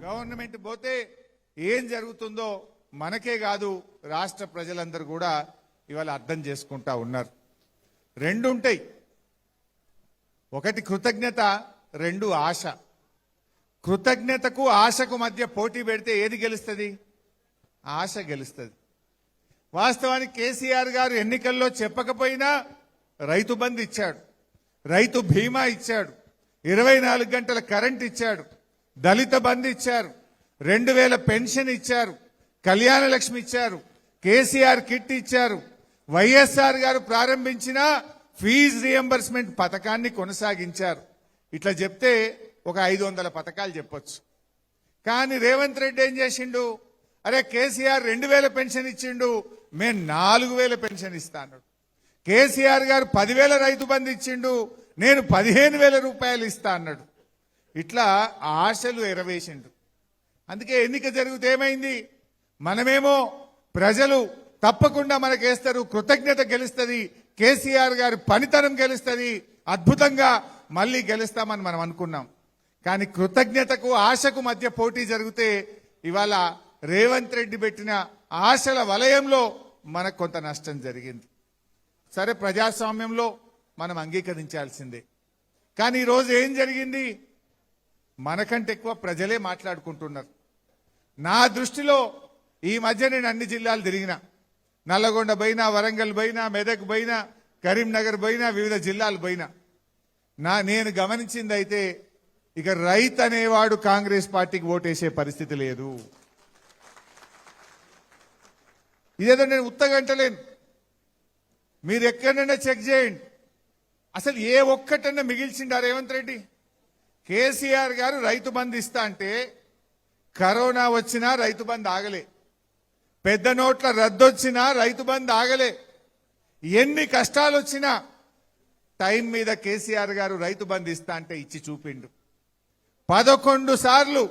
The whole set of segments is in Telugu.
గవర్నమెంట్ పోతే ఏం జరుగుతుందో మనకే కాదు రాష్ట్ర ప్రజలందరూ కూడా ఇవాళ అర్థం చేసుకుంటా ఉన్నారు. రెండు ఉంటాయి, ఒకటి కృతజ్ఞత, రెండు ఆశ. కృతజ్ఞతకు ఆశకు మధ్య పోటీ పెడితే ఏది గెలుస్తుంది? ఆశ గెలుస్తుంది. వాస్తవానికి కేసీఆర్ గారు ఎన్నికల్లో చెప్పకపోయినా రైతు బంధు ఇచ్చాడు, రైతు బీమా ఇచ్చాడు, 24 గంటల కరెంట్ ఇచ్చాడు, దళిత బంధు ఇచ్చారు, 2000 పెన్షన్ ఇచ్చారు, కళ్యాణ లక్ష్మి ఇచ్చారు, కేసీఆర్ కిట్ ఇచ్చారు, వైఎస్ఆర్ గారు ప్రారంభించిన ఫీజు రియంబర్స్మెంట్ పథకాన్ని కొనసాగించారు. ఇట్లా చెప్తే ఒక 500 పథకాలు చెప్పొచ్చు. కానీ రేవంత్ రెడ్డి ఏం చేసిండు? అరే కేసీఆర్ 2000 పెన్షన్ ఇచ్చిండు, మేము 4000 పెన్షన్ ఇస్తాను. కేసీఆర్ గారు 10,000 రైతు బంధు ఇచ్చిండు, నేను 15,000 రూపాయలు ఇస్తా అన్నాడు. ఇట్లా ఆశలు ఎరవేసిండు. అందుకే ఎన్నిక జరిగితే ఏమైంది? మనమేమో ప్రజలు తప్పకుండా మనకేస్తారు, కృతజ్ఞత గెలుస్తుంది, కేసీఆర్ గారి పనితనం గెలుస్తుంది, అద్భుతంగా మళ్ళీ గెలుస్తామని మనం అనుకున్నాం. కానీ కృతజ్ఞతకు ఆశకు మధ్య పోటీ జరిగితే ఇవాళ రేవంత్ రెడ్డి పెట్టిన ఆశల వలయంలో మనకు కొంత నష్టం జరిగింది. సరే, ప్రజాస్వామ్యంలో మనం అంగీకరించాల్సిందే. కానీ ఈరోజు ఏం జరిగింది? మనకంటే ఎక్కువ ప్రజలే మాట్లాడుకుంటున్నారు. నా దృష్టిలో ఈ మధ్య నేను అన్ని జిల్లాలు తిరిగినా, నల్లగొండ పోయినా, వరంగల్ పోయినా, మెదక్ పోయినా, కరీంనగర్ పోయినా, వివిధ జిల్లాలు పోయినా, నేను గమనించింది అయితే ఇక రైతు అనేవాడు కాంగ్రెస్ పార్టీకి ఓటేసే పరిస్థితి లేదు. ఇదేదో నేను ఉత్తగంటలేను, మీరు ఎక్కడైనా చెక్ చేయండి. అసలు ఏ ఒక్కటన్నా మిగిల్చిండా రేవంత్ రెడ్డి? కేసీఆర్ గారు రైతు బంధు ఇస్తా అంటే కరోనా వచ్చినా రైతు బంధు ఆగలే, పెద్ద నోట్ల రద్దొచ్చినా రైతు బంధు ఆగలే, ఎన్ని కష్టాలు వచ్చినా టైం మీద కేసీఆర్ గారు రైతు బంధు ఇస్తా అంటే ఇచ్చి చూపిండు. 11 సార్లు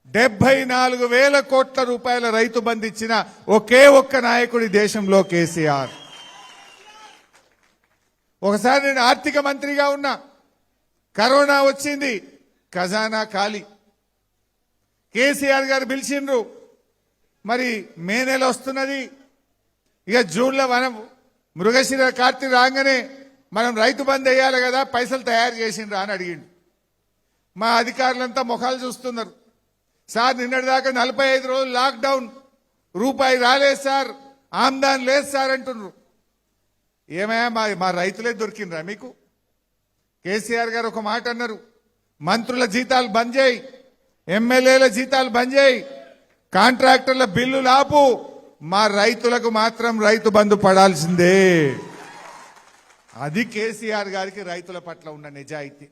74,000 కోట్ల రూపాయల రైతు బంధు ఇచ్చిన ఒకే ఒక్క నాయకుడి దేశంలో కేసీఆర్. ఒకసారి నేను ఆర్థిక మంత్రిగా ఉన్నా, కరోనా వచ్చింది, ఖజానా ఖాళీ. కేసీఆర్ గారు పిలిచిండ్రు, మరి మే నెల వస్తున్నది, ఇక జూన్లో మనం మృగశిర కార్తీ రాగానే మనం రైతు బంద్ వేయాలి కదా, పైసలు తయారు చేసిండ్రా అని అడిగిండు. మా అధికారులంతా ముఖాలు చూస్తున్నారు. సార్ నిన్నటిదాకా 45 రోజులు లాక్డౌన్, రూపాయి రాలేదు సార్, ఆమ్దాన్ లేదు సార్ అంటున్నారు. ఏమయ్యా మా రైతులే దొరికిండ్రా మీకు? కేసీఆర్ గారు ఒక మాట అన్నారు, మంత్రుల జీతాలు బంద్ చేయి, ఎమ్మెల్యేల జీతాలు బంద్ చేయి, కాంట్రాక్టర్ల బిల్లులు ఆపు, మా రైతులకు మాత్రం రైతు బంధు పడాల్సిందే. అది కేసీఆర్ గారికి రైతుల పట్ల ఉన్న నిజాయితీ.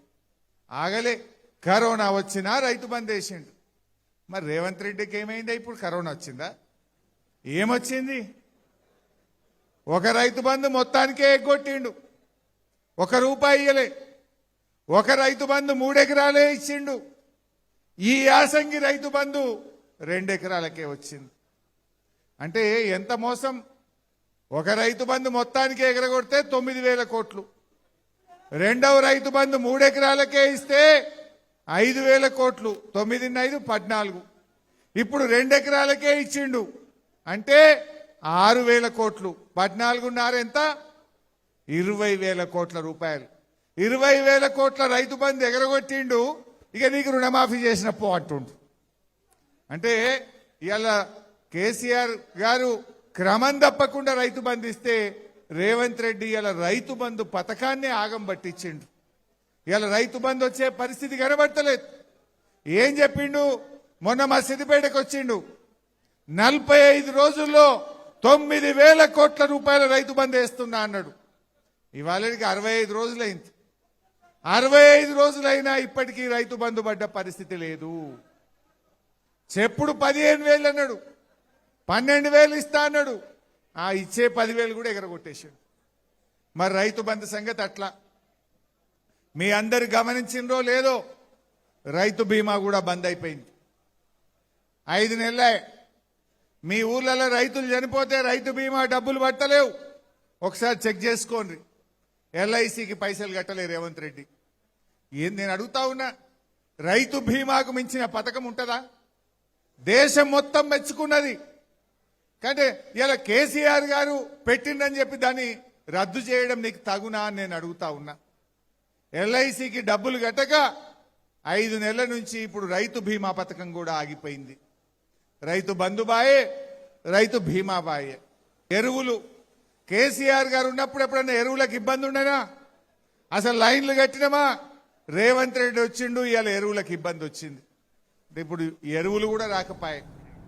ఆగలే, కరోనా వచ్చినా రైతు బంద్ వేసిండు. మరి రేవంత్ రెడ్డికి ఏమైందా? ఇప్పుడు కరోనా వచ్చిందా? ఏమొచ్చింది? ఒక రైతు బంధు మొత్తానికే ఎగ్గొట్టిండు, 1 రూపాయి ఇయ్యలే. ఒక రైతు బంధు 3 ఎకరాలే ఇచ్చిండు. ఈ యాసంగి రైతు బంధు 2 ఎకరాలకే వచ్చింది. అంటే ఎంత మోసం! ఒక రైతు బంధు మొత్తానికే ఎగరగొడితే 9,000 కోట్లు, రెండవ రైతు బంధు 3 ఎకరాలకే ఇస్తే 5,000 కోట్లు, 9 × 5 = 14. ఇప్పుడు 2 ఎకరాలకే ఇచ్చిండు అంటే 6,000 కోట్లు, 14 × 6 ఎంత? 20,000 కోట్ల రూపాయలు. 20,000 కోట్ల రైతు బంధు ఎగరగొట్టిండు. ఇక నీకు రుణమాఫీ చేసినప్పు అంటుండు. అంటే ఇవాళ కేసీఆర్ గారు క్రమం తప్పకుండా రైతు బంధు ఇస్తే రేవంత్ రెడ్డి ఇవాళ రైతు బంధు పథకాన్ని ఆగం పట్టించిండు. ఇవాళ రైతు బంధు వచ్చే పరిస్థితి కనబడతలేదు. ఏం చెప్పిండు? మొన్న మా సిద్దిపేటకు వచ్చిండు, 45 రోజుల్లో 9,000 కోట్ల రూపాయల రైతు బంధు వేస్తున్నా అన్నాడు. ఇవాళకి 65 రోజులైంది. 65 రోజులైనా ఇప్పటికీ రైతు బంధు పడ్డ పరిస్థితి లేదు. చెప్పుడు 15,000 అన్నాడు, 12,000 ఇస్తా అన్నాడు, ఆ ఇచ్చే 10,000 కూడా ఎగరగొట్టేశాడు. మరి రైతు బంధు సంగతి అట్లా. మీ అందరు గమనించిండ్రో లేదో, రైతు బీమా కూడా బంద్ అయిపోయింది. 5 నెలలే. మీ ఊర్లలో రైతులు చనిపోతే రైతు బీమా డబ్బులు పట్టలేవు. ఒకసారి చెక్ చేసుకోండి. ఎల్ఐసికి పైసలు కట్టలే రేవంత్ రెడ్డి. నేను అడుగుతా ఉన్నా, రైతు బీమాకు మించిన పథకం ఉంటుందా? దేశం మొత్తం మెచ్చుకున్నది. అంటే ఇలా కేసీఆర్ గారు పెట్టిండని చెప్పి దాన్ని రద్దు చేయడం నీకు తగునా అని నేను అడుగుతా ఉన్నా. ఎల్ఐసికి డబ్బులు కట్టక 5 నెలల నుంచి ఇప్పుడు రైతు బీమా పథకం కూడా ఆగిపోయింది. రైతు బంధుబాయే, రైతు బీమా బాయే. ఎరువులు కేసీఆర్ గారు ఉన్నప్పుడు ఎప్పుడన్నా ఎరువులకు ఇబ్బంది ఉండనా? అసలు లైన్లు కట్టినమా? రేవంత్ రెడ్డి వచ్చిండు, ఇవాళ ఎరువులకు ఇబ్బంది వచ్చింది. ఇప్పుడు ఎరువులు కూడా రాకపోయాయి.